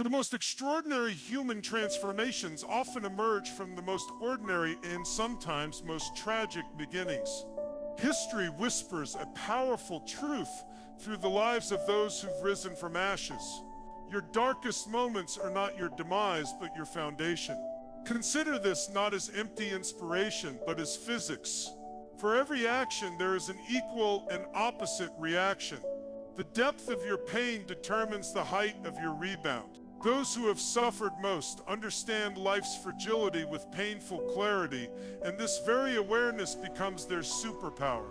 The most extraordinary human transformations often emerge from the most ordinary and sometimes most tragic beginnings. History whispers a powerful truth through the lives of those who've risen from ashes. Your darkest moments are not your demise, but your foundation. Consider this not as empty inspiration, but as physics. For every action, there is an equal and opposite reaction. The depth of your pain determines the height of your rebound. Those who have suffered most understand life's fragility with painful clarity, and this very awareness becomes their superpower.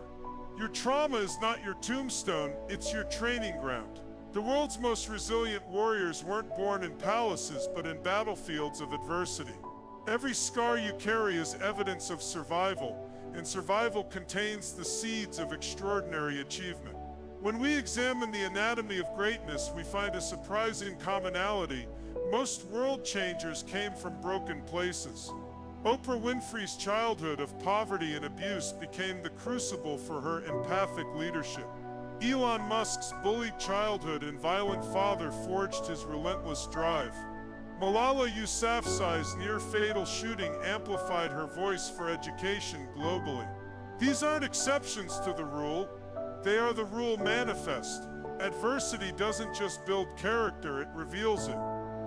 Your trauma is not your tombstone, it's your training ground. The world's most resilient warriors weren't born in palaces, but in battlefields of adversity. Every scar you carry is evidence of survival, and survival contains the seeds of extraordinary achievement. When we examine the anatomy of greatness, we find a surprising commonality. Most world changers came from broken places. Oprah Winfrey's childhood of poverty and abuse became the crucible for her empathic leadership. Elon Musk's bullied childhood and violent father forged his relentless drive. Malala Yousafzai's near-fatal shooting amplified her voice for education globally. These aren't exceptions to the rule. They are the rule manifest. Adversity doesn't just build character, it reveals it.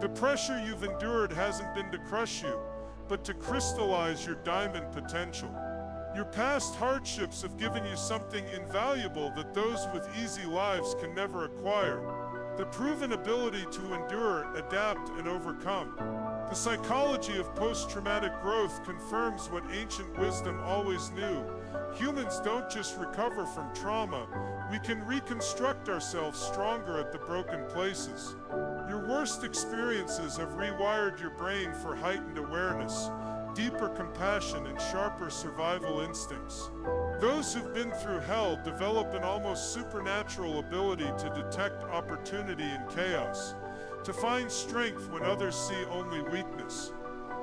The pressure you've endured hasn't been to crush you, but to crystallize your diamond potential. Your past hardships have given you something invaluable that those with easy lives can never acquire: the proven ability to endure, adapt, and overcome. The psychology of post-traumatic growth confirms what ancient wisdom always knew. Humans don't just recover from trauma, we can reconstruct ourselves stronger at the broken places. Your worst experiences have rewired your brain for heightened awareness, deeper compassion, and sharper survival instincts. Those who've been through hell develop an almost supernatural ability to detect opportunity in chaos, to find strength when others see only weakness.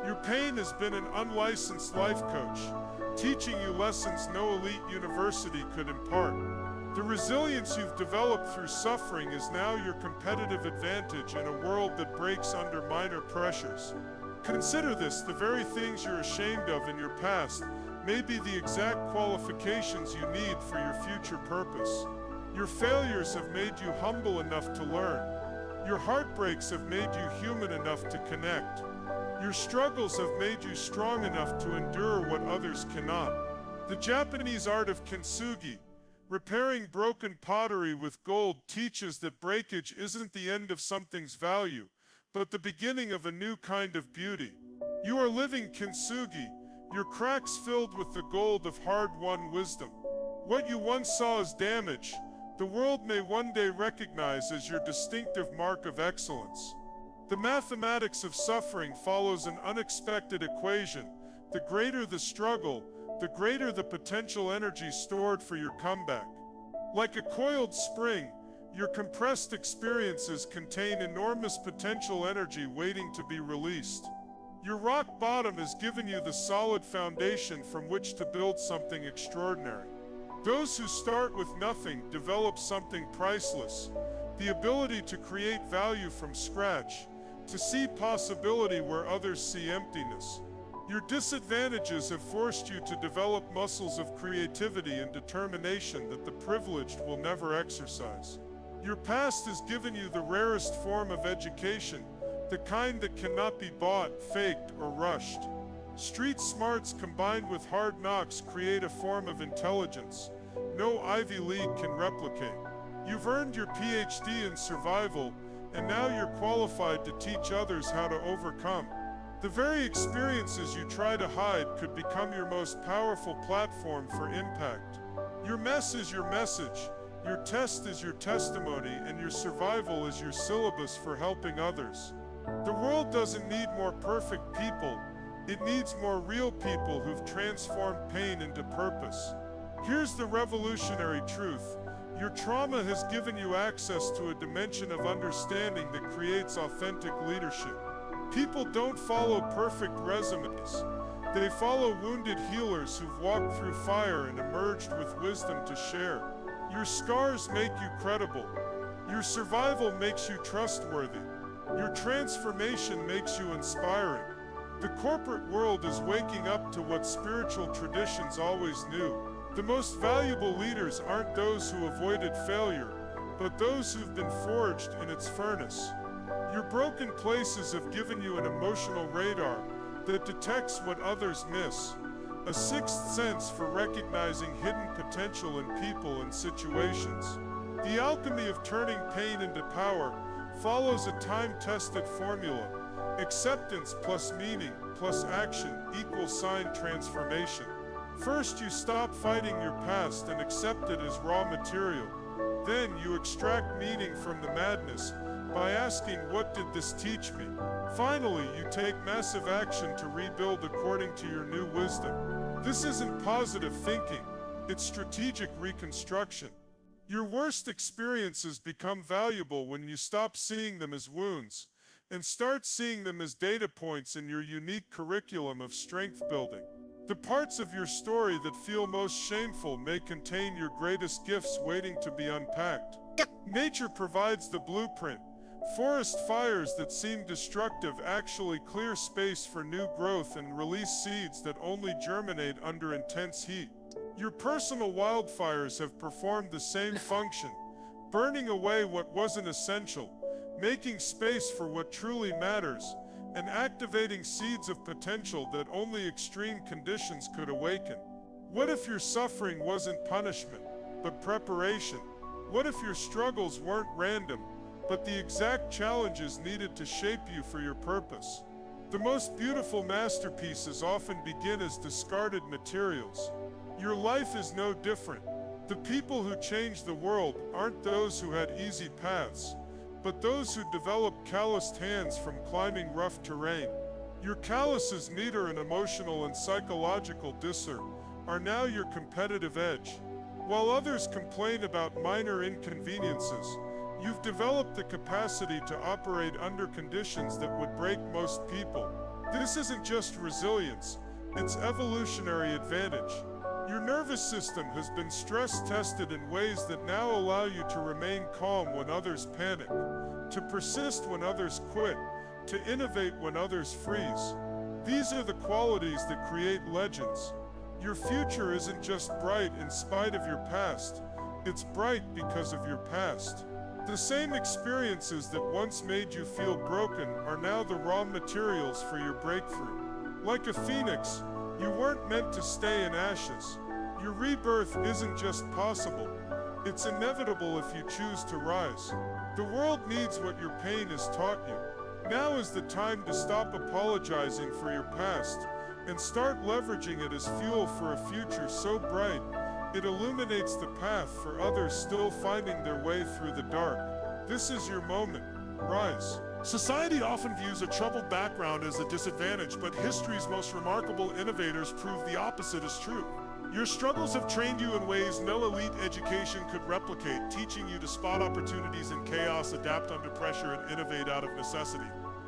Your pain has been an unlicensed life coach, teaching you lessons no elite university could impart. The resilience you've developed through suffering is now your competitive advantage in a world that breaks under minor pressures. Consider this: the very things you're ashamed of in your past may be the exact qualifications you need for your future purpose. Your failures have made you humble enough to learn. Your heartbreaks have made you human enough to connect. Your struggles have made you strong enough to endure what others cannot. The Japanese art of kintsugi, repairing broken pottery with gold, teaches that breakage isn't the end of something's value, but the beginning of a new kind of beauty. You are living kintsugi, your cracks filled with the gold of hard-won wisdom. What you once saw as damage, the world may one day recognize as your distinctive mark of excellence. The mathematics of suffering follows an unexpected equation. The greater the struggle, the greater the potential energy stored for your comeback. Like a coiled spring, your compressed experiences contain enormous potential energy waiting to be released. Your rock bottom has given you the solid foundation from which to build something extraordinary. Those who start with nothing develop something priceless: the ability to create value from scratch, to see possibility where others see emptiness. Your disadvantages have forced you to develop muscles of creativity and determination that the privileged will never exercise. Your past has given you the rarest form of education, the kind that cannot be bought, faked, or rushed. Street smarts combined with hard knocks create a form of intelligence no Ivy League can replicate. You've earned your PhD in survival, and now you're qualified to teach others how to overcome. The very experiences you try to hide could become your most powerful platform for impact. Your mess is your message, your test is your testimony, and your survival is your syllabus for helping others. The world doesn't need more perfect people, it needs more real people who've transformed pain into purpose. Here's the revolutionary truth: your trauma has given you access to a dimension of understanding that creates authentic leadership. People don't follow perfect resumes. They follow wounded healers who've walked through fire and emerged with wisdom to share. Your scars make you credible. Your survival makes you trustworthy. Your transformation makes you inspiring. The corporate world is waking up to what spiritual traditions always knew. The most valuable leaders aren't those who avoided failure, but those who've been forged in its furnace. Your broken places have given you an emotional radar that detects what others miss, a sixth sense for recognizing hidden potential in people and situations. The alchemy of turning pain into power follows a time-tested formula. Acceptance plus meaning plus action equals sign transformation. First, you stop fighting your past and accept it as raw material. Then you extract meaning from the madness by asking, what did this teach me? Finally, you take massive action to rebuild according to your new wisdom. This isn't positive thinking, it's strategic reconstruction. Your worst experiences become valuable when you stop seeing them as wounds and start seeing them as data points in your unique curriculum of strength building. The parts of your story that feel most shameful may contain your greatest gifts waiting to be unpacked. Nature provides the blueprint. Forest fires that seem destructive actually clear space for new growth and release seeds that only germinate under intense heat. Your personal wildfires have performed the same function, burning away what wasn't essential, making space for what truly matters, and activating seeds of potential that only extreme conditions could awaken. What if your suffering wasn't punishment, but preparation? What if your struggles weren't random, but the exact challenges needed to shape you for your purpose? The most beautiful masterpieces often begin as discarded materials. Your life is no different. The people who change the world aren't those who had easy paths, but those who developed calloused hands from climbing rough terrain. Your calluses meter and emotional and psychological discern are now your competitive edge. While others complain about minor inconveniences, you've developed the capacity to operate under conditions that would break most people. This isn't just resilience, it's evolutionary advantage. Your nervous system has been stress-tested in ways that now allow you to remain calm when others panic, to persist when others quit, to innovate when others freeze. These are the qualities that create legends. Your future isn't just bright in spite of your past, it's bright because of your past. The same experiences that once made you feel broken are now the raw materials for your breakthrough. Like a phoenix, you weren't meant to stay in ashes. Your rebirth isn't just possible, it's inevitable if you choose to rise. The world needs what your pain has taught you. Now is the time to stop apologizing for your past and start leveraging it as fuel for a future so bright it illuminates the path for others still finding their way through the dark. This is your moment. Rise. Society often views a troubled background as a disadvantage, but history's most remarkable innovators prove the opposite is true. Your struggles have trained you in ways no elite education could replicate, teaching you to spot opportunities in chaos, adapt under pressure, and innovate out of necessity.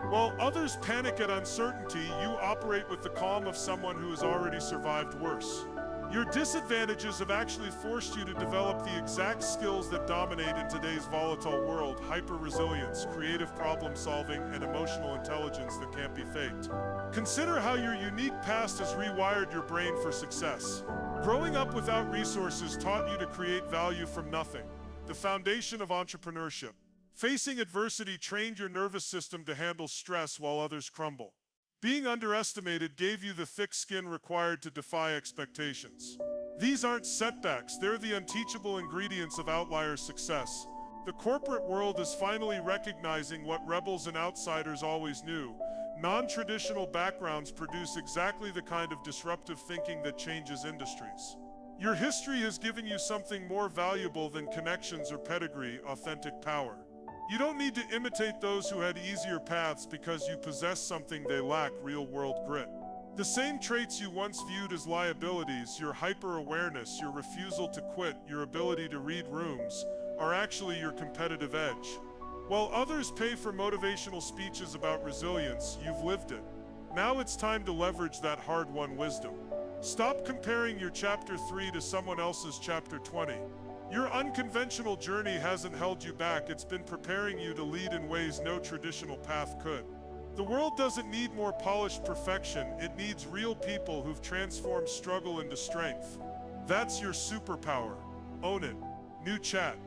While others panic at uncertainty, you operate with the calm of someone who has already survived worse. Your disadvantages have actually forced you to develop the exact skills that dominate in today's volatile world: hyper-resilience, creative problem-solving, and emotional intelligence that can't be faked. Consider how your unique past has rewired your brain for success. Growing up without resources taught you to create value from nothing, the foundation of entrepreneurship. Facing adversity trained your nervous system to handle stress while others crumble. Being underestimated gave you the thick skin required to defy expectations. These aren't setbacks, they're the unteachable ingredients of outlier success. The corporate world is finally recognizing what rebels and outsiders always knew. Non-traditional backgrounds produce exactly the kind of disruptive thinking that changes industries. Your history has given you something more valuable than connections or pedigree: authentic power. You don't need to imitate those who had easier paths because you possess something they lack: real-world grit. The same traits you once viewed as liabilities, your hyper-awareness, your refusal to quit, your ability to read rooms, are actually your competitive edge. While others pay for motivational speeches about resilience, you've lived it. Now it's time to leverage that hard-won wisdom. Stop comparing your chapter 3 to someone else's chapter 20. Your unconventional journey hasn't held you back, it's been preparing you to lead in ways no traditional path could. The world doesn't need more polished perfection, it needs real people who've transformed struggle into strength. That's your superpower. Own it. New chat.